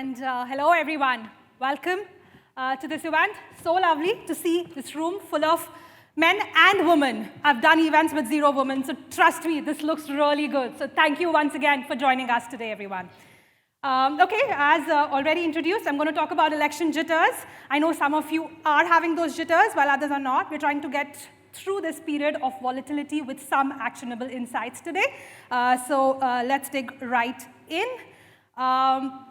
And hello, everyone. Welcome to this event. So lovely to see this room full of men and women. I've done events with 0 women, so trust me, this looks really good. So thank you once again for joining us today, everyone. Okay, as already introduced, I'm going to talk about election jitters. I know some of you are having those jitters, while others are not. We're trying to get through this period of volatility with some actionable insights today. So let's dig right in. I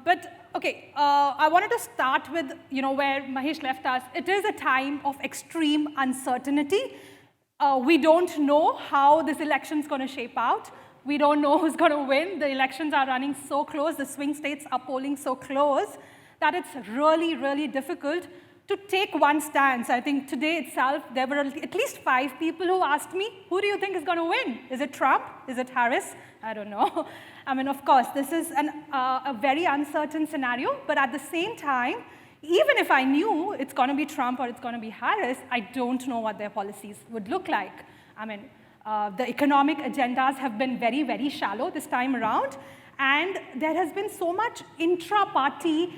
wanted to start with, where Mahesh left us. It is a time of extreme uncertainty. We don't know how this election is going to shape out. We don't know who's going to win. The elections are running so close. The swing states are polling so close that it's really, really difficult to take one stance. I think today itself, there were at least 5 people who asked me, who do you think is going to win? Is it Trump? Is it Harris? I don't know. I mean, of course, this is a very uncertain scenario, but at the same time, even if I knew it's going to be Trump or it's going to be Harris, I don't know what their policies would look like. I mean, the economic agendas have been very, very shallow this time around, and there has been so much intra-party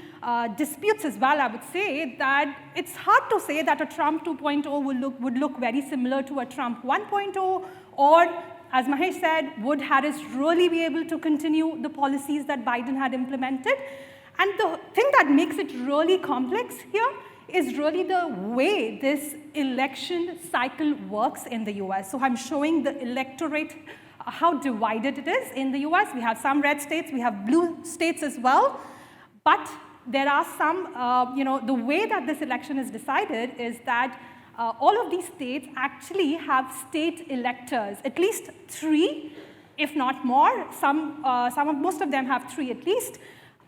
disputes as well, I would say, that it's hard to say that a Trump 2.0 would look very similar to a Trump 1.0, or, as Mahesh said, would Harris really be able to continue the policies that Biden had implemented? And the thing that makes it really complex here is really the way this election cycle works in the US. So I'm showing the electorate, how divided it is in the US. We have some red states, we have blue states as well. But there are some, the way that this election is decided is that all of these states actually have state electors, at least 3, if not more. Most of them have 3 at least.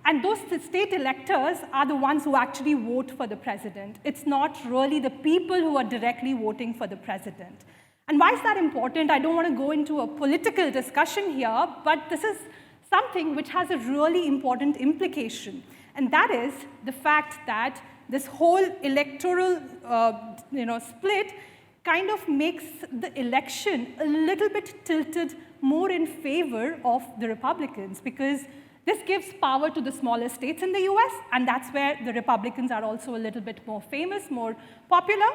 And those state electors are the ones who actually vote for the president. It's not really the people who are directly voting for the president. And why is that important? I don't want to go into a political discussion here, but this is something which has a really important implication. And that is the fact that this whole electoral split kind of makes the election a little bit tilted more in favor of the Republicans, because this gives power to the smaller states in the US, and that's where the Republicans are also a little bit more famous, more popular.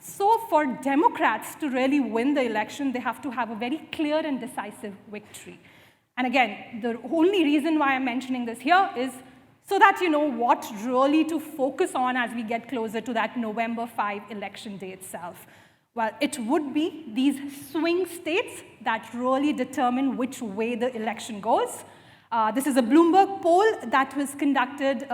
So for Democrats to really win the election, they have to have a very clear and decisive victory. And again, the only reason why I'm mentioning this here is so that you know what really to focus on as we get closer to that November 5 election day itself. Well, it would be these swing states that really determine which way the election goes. This is a Bloomberg poll that was conducted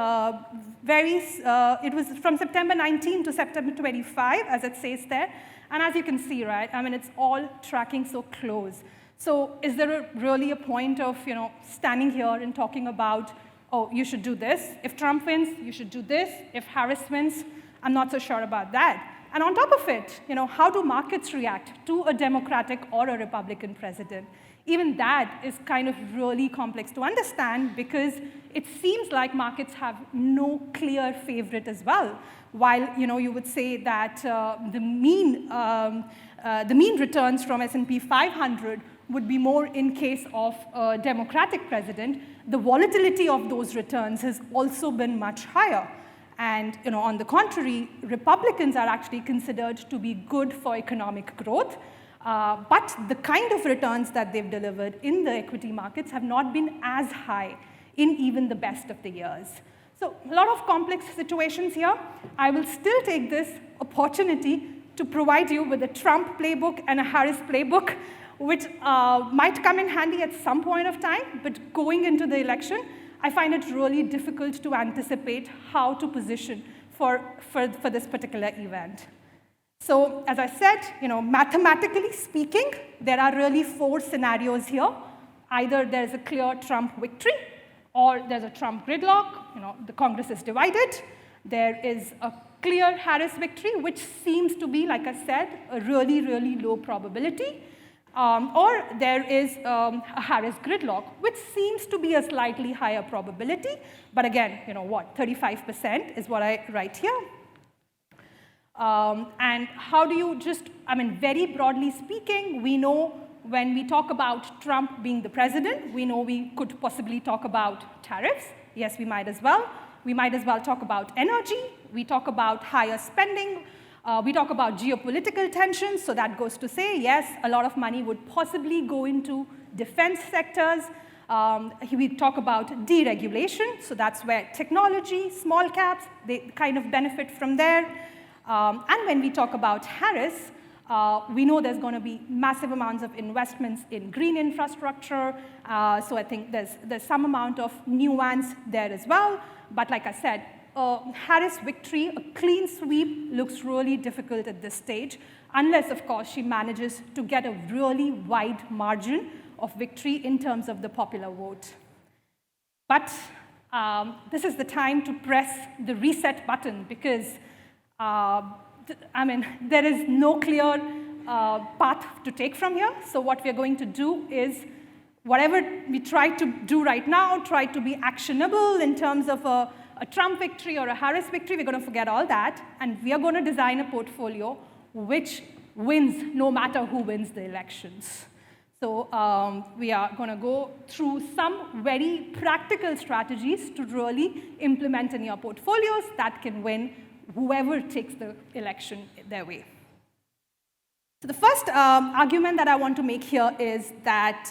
it was from September 19 to September 25, as it says there. And as you can see, right, I mean, it's all tracking so close. So is there really a point of, standing here and talking about, oh, you should do this. If Trump wins, you should do this. If Harris wins, I'm not so sure about that. And on top of it, how do markets react to a Democratic or a Republican president? Even that is kind of really complex to understand, because it seems like markets have no clear favorite as well. While you would say that the mean returns from S&P 500 would be more in case of a Democratic president, the volatility of those returns has also been much higher. And on the contrary, Republicans are actually considered to be good for economic growth. But the kind of returns that they've delivered in the equity markets have not been as high in even the best of the years. So a lot of complex situations here. I will still take this opportunity to provide you with a Trump playbook and a Harris playbook, which might come in handy at some point of time. But going into the election, I find it really difficult to anticipate how to position for this particular event. So as I said, mathematically speaking, there are really 4 scenarios here. Either there's a clear Trump victory, or there's a Trump gridlock, the Congress is divided. There is a clear Harris victory, which seems to be, like I said, a really, really low probability. Or there is a Harris gridlock, which seems to be a slightly higher probability. But again, 35% is what I write here. And how do you very broadly speaking, we know when we talk about Trump being the president, we know we could possibly talk about tariffs. Yes, we might as well. We might as well talk about energy. We talk about higher spending. We talk about geopolitical tensions. So that goes to say, yes, a lot of money would possibly go into defense sectors. We talk about deregulation. So that's where technology, small caps, they kind of benefit from there. And when we talk about Harris, we know there's going to be massive amounts of investments in green infrastructure. So I think there's some amount of nuance there as well. But like I said, Harris victory, a clean sweep, looks really difficult at this stage, unless, of course, she manages to get a really wide margin of victory in terms of the popular vote. But this is the time to press the reset button, because there is no clear path to take from here. So what we're going to do is, whatever we try to do right now, try to be actionable in terms of a Trump victory or a Harris victory. We're going to forget all that, and we are going to design a portfolio which wins no matter who wins the elections. So we are going to go through some very practical strategies to really implement in your portfolios that can win whoever takes the election their way. So the first argument that I want to make here is that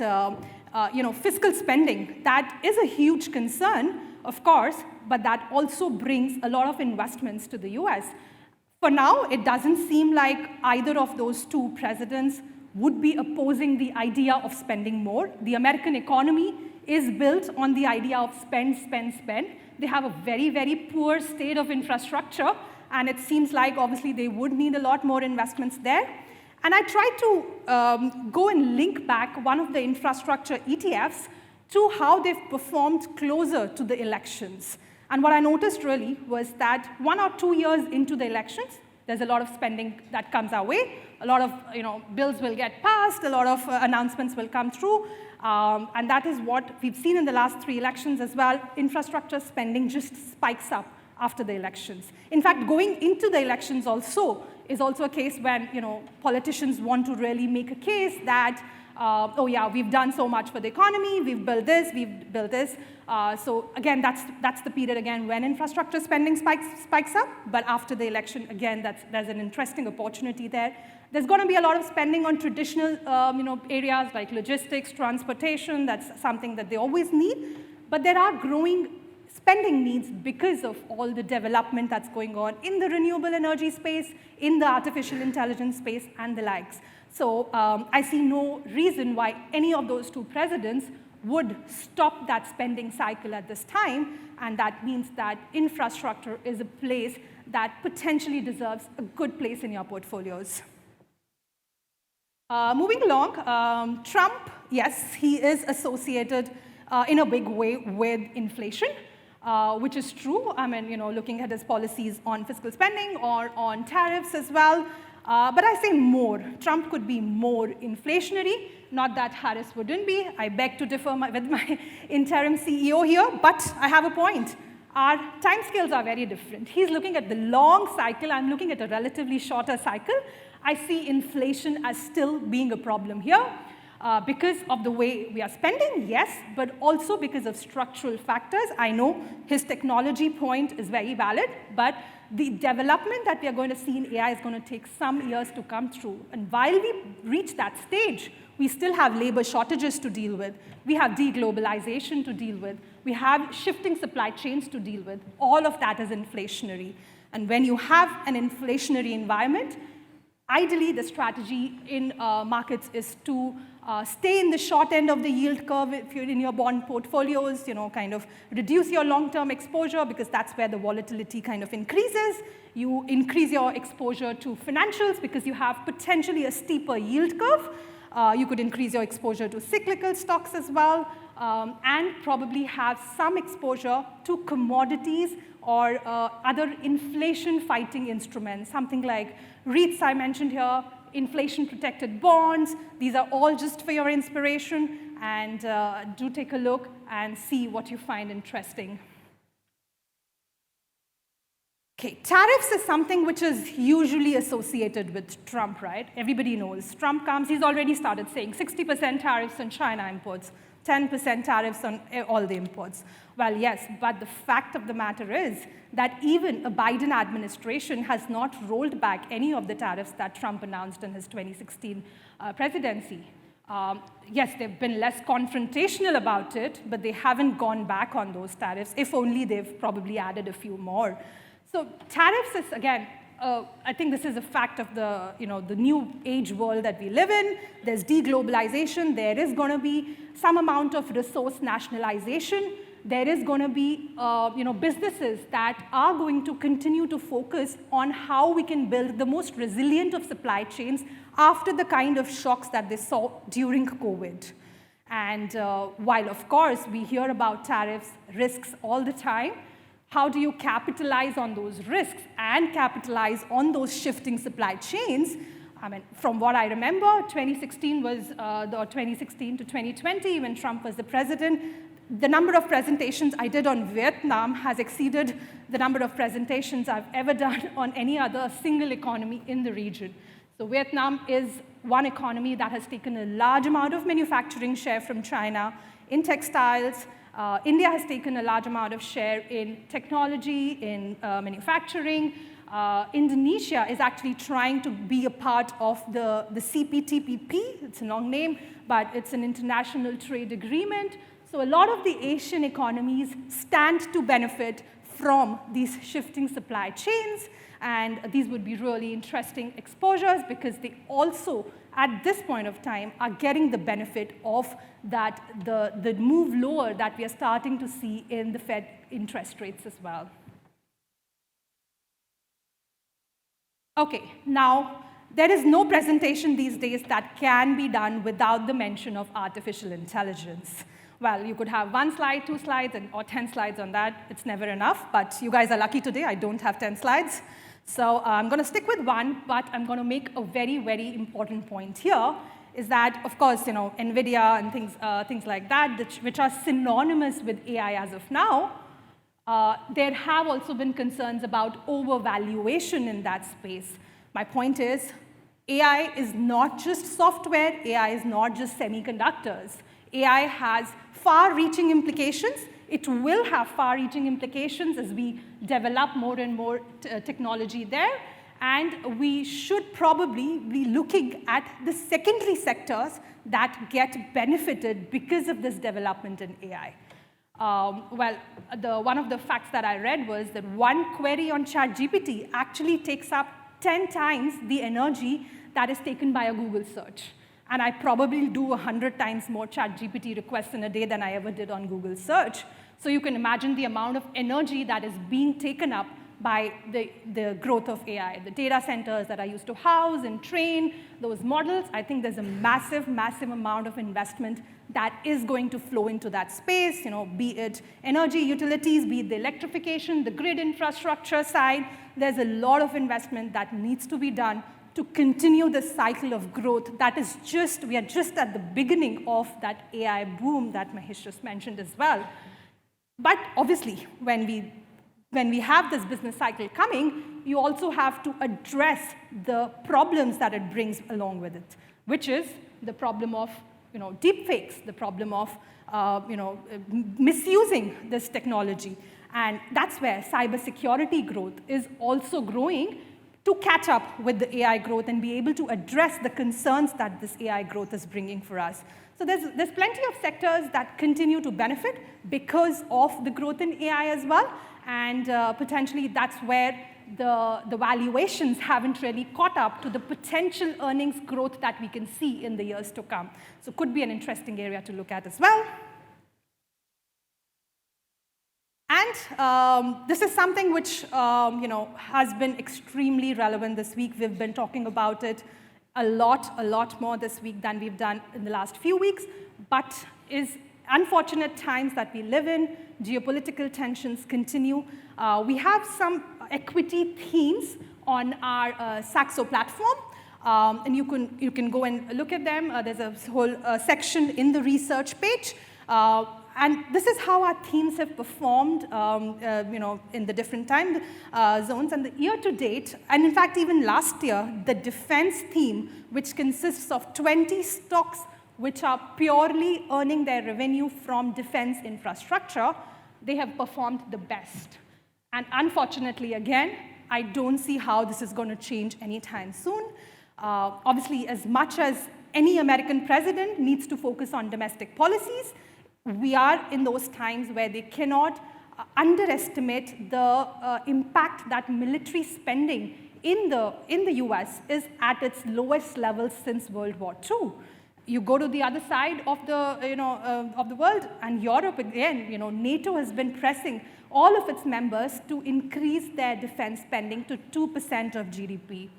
fiscal spending, that is a huge concern, of course, but that also brings a lot of investments to the US. For now, it doesn't seem like either of those two presidents would be opposing the idea of spending more. The American economy is built on the idea of spend, spend, spend. They have a very, very poor state of infrastructure, and it seems like, obviously, they would need a lot more investments there. And I tried to go and link back one of the infrastructure ETFs to how they've performed closer to the elections. And what I noticed really was that 1 or 2 years into the elections, there's a lot of spending that comes our way. A lot of bills will get passed. A lot of announcements will come through. And that is what we've seen in the last 3 elections as well. Infrastructure spending just spikes up after the elections. In fact, going into the elections also is also a case when politicians want to really make a case that, oh yeah, we've done so much for the economy, we've built this, we've built this. So again, that's the period again when infrastructure spending spikes up. But after the election, again, there's an interesting opportunity there. There's going to be a lot of spending on traditional areas like logistics, transportation. That's something that they always need. But there are growing spending needs because of all the development that's going on in the renewable energy space, in the artificial intelligence space, and the likes. So I see no reason why any of those two presidents would stop that spending cycle at this time, and that means that infrastructure is a place that potentially deserves a good place in your portfolios. Moving along, Trump, yes, he is associated in a big way with inflation, which is true. I mean, looking at his policies on fiscal spending or on tariffs as well. But I say more. Trump could be more inflationary. Not that Harris wouldn't be. I beg to differ with my interim CEO here, but I have a point. Our timescales are very different. He's looking at the long cycle. I'm looking at a relatively shorter cycle. I see inflation as still being a problem here because of the way we are spending, yes, but also because of structural factors. I know his technology point is very valid, but the development that we are going to see in AI is going to take some years to come through. And while we reach that stage, we still have labor shortages to deal with. We have deglobalization to deal with. We have shifting supply chains to deal with. All of that is inflationary. And when you have an inflationary environment, ideally the strategy in markets is to stay in the short end of the yield curve if you're in your bond portfolios, kind of reduce your long-term exposure because that's where the volatility kind of increases. You increase your exposure to financials because you have potentially a steeper yield curve. You could increase your exposure to cyclical stocks as well, and probably have some exposure to commodities or other inflation-fighting instruments, something like REITs I mentioned here, inflation-protected bonds. These are all just for your inspiration, and do take a look and see what you find interesting. Okay, tariffs is something which is usually associated with Trump, right? Everybody knows. Trump comes, he's already started saying 60% tariffs on China imports. 10% tariffs on all the imports. Well, yes, but the fact of the matter is that even a Biden administration has not rolled back any of the tariffs that Trump announced in his 2016 presidency. Yes, they've been less confrontational about it, but they haven't gone back on those tariffs. If only they've probably added a few more. So tariffs is, again, I think this is a fact of the, the new age world that we live in. There's deglobalization. There is going to be some amount of resource nationalization. There is going to be, businesses that are going to continue to focus on how we can build the most resilient of supply chains after the kind of shocks that they saw during COVID. And while, of course, we hear about tariffs, risks all the time, how do you capitalize on those risks and capitalize on those shifting supply chains? I mean, from what I remember, 2016 was, 2016 to 2020, when Trump was the president, the number of presentations I did on Vietnam has exceeded the number of presentations I've ever done on any other single economy in the region. So Vietnam is one economy that has taken a large amount of manufacturing share from China in textiles. India has taken a large amount of share in technology, in manufacturing. Indonesia is actually trying to be a part of the CPTPP. It's a long name, but it's an international trade agreement. So a lot of the Asian economies stand to benefit from these shifting supply chains, and these would be really interesting exposures because they also, at this point of time, are getting the benefit of that, the move lower that we are starting to see in the Fed interest rates as well. Okay, now, there is no presentation these days that can be done without the mention of artificial intelligence. Well, you could have 1 slide, 2 slides, or 10 slides on that. It's never enough, but you guys are lucky today. I don't have 10 slides. So I'm going to stick with one, but I'm going to make a very, very important point here, is that, of course, NVIDIA and things like that, which are synonymous with AI as of now, there have also been concerns about overvaluation in that space. My point is, AI is not just software. AI is not just semiconductors. AI has far-reaching implications. It will have far-reaching implications as we develop more and more technology there. And we should probably be looking at the secondary sectors that get benefited because of this development in AI. One of the facts that I read was that one query on ChatGPT actually takes up 10 times the energy that is taken by a Google search. And I probably do 100 times more ChatGPT requests in a day than I ever did on Google search. So you can imagine the amount of energy that is being taken up by the growth of AI. The data centers that are used to house and train those models, I think there's a massive, massive amount of investment that is going to flow into that space, be it energy utilities, be it the electrification, the grid infrastructure side. There's a lot of investment that needs to be done to continue the cycle of growth that is we are just at the beginning of that AI boom that Mahesh just mentioned as well. But obviously, when we have this business cycle coming, you also have to address the problems that it brings along with it, which is the problem of deepfakes, the problem of misusing this technology. And that's where cybersecurity growth is also growing to catch up with the AI growth and be able to address the concerns that this AI growth is bringing for us. So there's plenty of sectors that continue to benefit because of the growth in AI as well. And potentially that's where the valuations haven't really caught up to the potential earnings growth that we can see in the years to come. So could be an interesting area to look at as well. And this is something which has been extremely relevant this week. We've been talking about it a lot more this week than we've done in the last few weeks, but is unfortunate times that we live in. Geopolitical tensions continue. We have some equity themes on our Saxo platform, and you can go and look at them. There's a whole section in the research page. And this is how our themes have performed, in the different time zones. And the year to date, and in fact, even last year, the defense theme, which consists of 20 stocks which are purely earning their revenue from defense infrastructure, they have performed the best. And unfortunately, again, I don't see how this is going to change anytime soon. Obviously, as much as any American president needs to focus on domestic policies, we are in those times where they cannot underestimate the impact that military spending in the US is at its lowest levels since World War II. You go to the other side of the world, and Europe again, NATO has been pressing all of its members to increase their defense spending to 2% of GDP.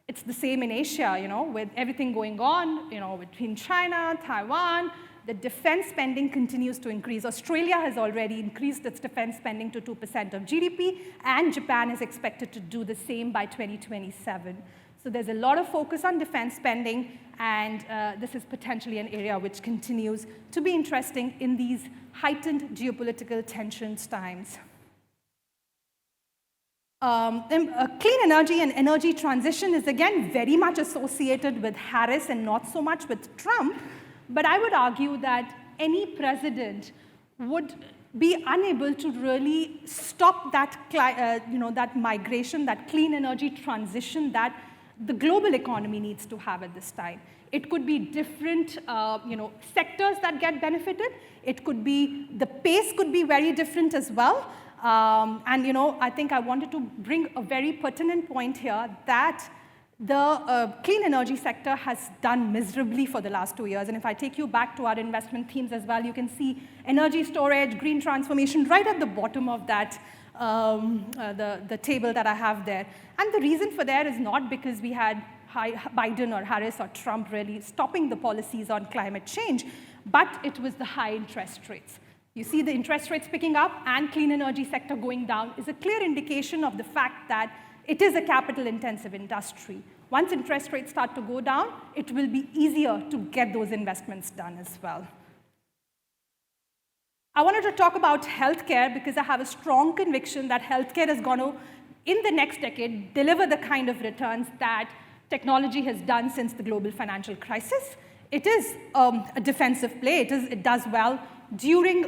It's the same in Asia, with everything going on, between China, Taiwan, the defense spending continues to increase. Australia has already increased its defense spending to 2% of GDP, and Japan is expected to do the same by 2027. So there's a lot of focus on defense spending, and this is potentially an area which continues to be interesting in these heightened geopolitical tensions times. Clean energy and energy transition is again very much associated with Harris and not so much with Trump, but I would argue that any president would be unable to really stop that, that migration, that clean energy transition that the global economy needs to have at this time. It could be different sectors that get benefited. It could be, the pace could be very different as well. I think I wanted to bring a very pertinent point here that the clean energy sector has done miserably for the last 2 years. And if I take you back to our investment themes as well, you can see energy storage, green transformation right at the bottom of that, the table that I have there. And the reason for that is not because we had Biden or Harris or Trump really stopping the policies on climate change, but it was the high interest rates. You see the interest rates picking up and clean energy sector going down is a clear indication of the fact that it is a capital-intensive industry. Once interest rates start to go down, it will be easier to get those investments done as well. I wanted to talk about healthcare because I have a strong conviction that healthcare is going to, in the next decade, deliver the kind of returns that technology has done since the global financial crisis. It is a defensive play. It does well during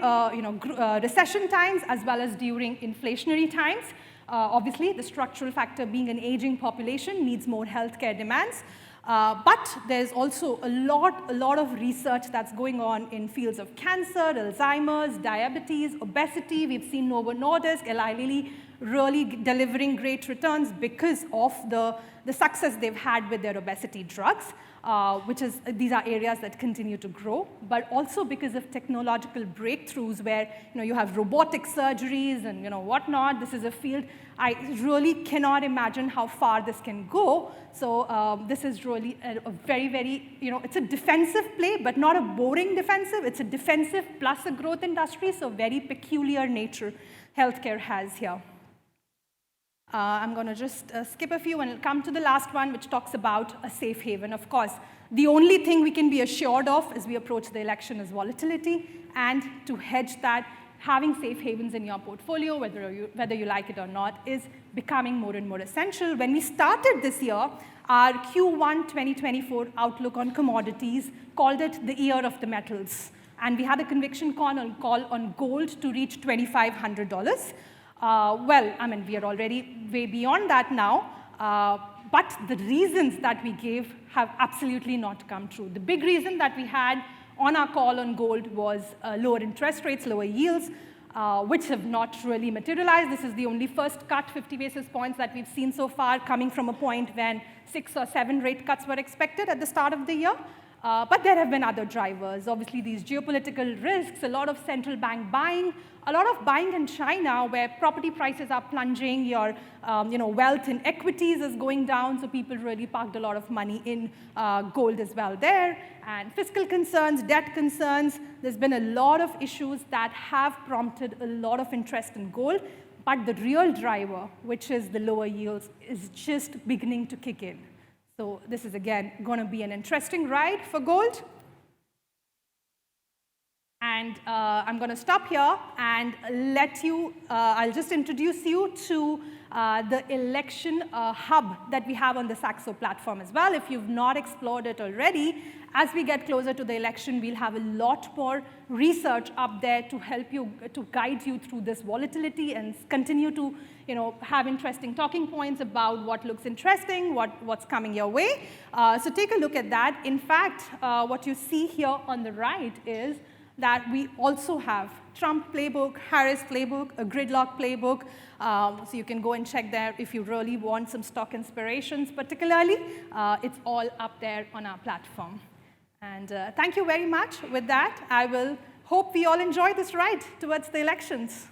recession times as well as during inflationary times. Obviously, the structural factor being an aging population needs more healthcare demands. But there's also a lot of research that's going on in fields of cancer, Alzheimer's, diabetes, obesity. We've seen Novo Nordisk, Eli Lilly really delivering great returns because of the success they've had with their obesity drugs, these are areas that continue to grow, but also because of technological breakthroughs where you have robotic surgeries and whatnot. This is a field I really cannot imagine how far this can go. So this is really a very, very, it's a defensive play, but not a boring defensive. It's a defensive plus a growth industry, so very peculiar nature healthcare has here. I'm going to just skip a few and come to the last one, which talks about a safe haven. Of course, the only thing we can be assured of as we approach the election is volatility, and to hedge that, having safe havens in your portfolio, whether you like it or not, is becoming more and more essential. When we started this year, our Q1 2024 outlook on commodities called it the year of the metals. And we had a conviction call on gold to reach $2,500. Well, I mean, we are already way beyond that now, but the reasons that we gave have absolutely not come true. The big reason that we had on our call on gold was lower interest rates, lower yields, which have not really materialized. This is the only first cut, 50 basis points, that we've seen so far, coming from a point when 6 or 7 rate cuts were expected at the start of the year. But there have been other drivers. Obviously, these geopolitical risks, a lot of central bank buying, a lot of buying in China where property prices are plunging, your wealth in equities is going down, so people really parked a lot of money in gold as well there. And fiscal concerns, debt concerns, there's been a lot of issues that have prompted a lot of interest in gold. But the real driver, which is the lower yields, is just beginning to kick in. So this is, again, going to be an interesting ride for gold. And And I'm going to stop here and let you, I'll just introduce you to the election hub that we have on the Saxo platform as well. If you've not explored it already, as we get closer to the election, we'll have a lot more research up there to help you, to guide you through this volatility and continue to have interesting talking points about what looks interesting, what's coming your way. So take a look at that. In fact, what you see here on the right is that we also have Trump playbook, Harris playbook, a gridlock playbook. So you can go and check there if you really want some stock inspirations particularly. It's all up there on our platform. And thank you very much. With that, I will hope we all enjoy this ride towards the elections.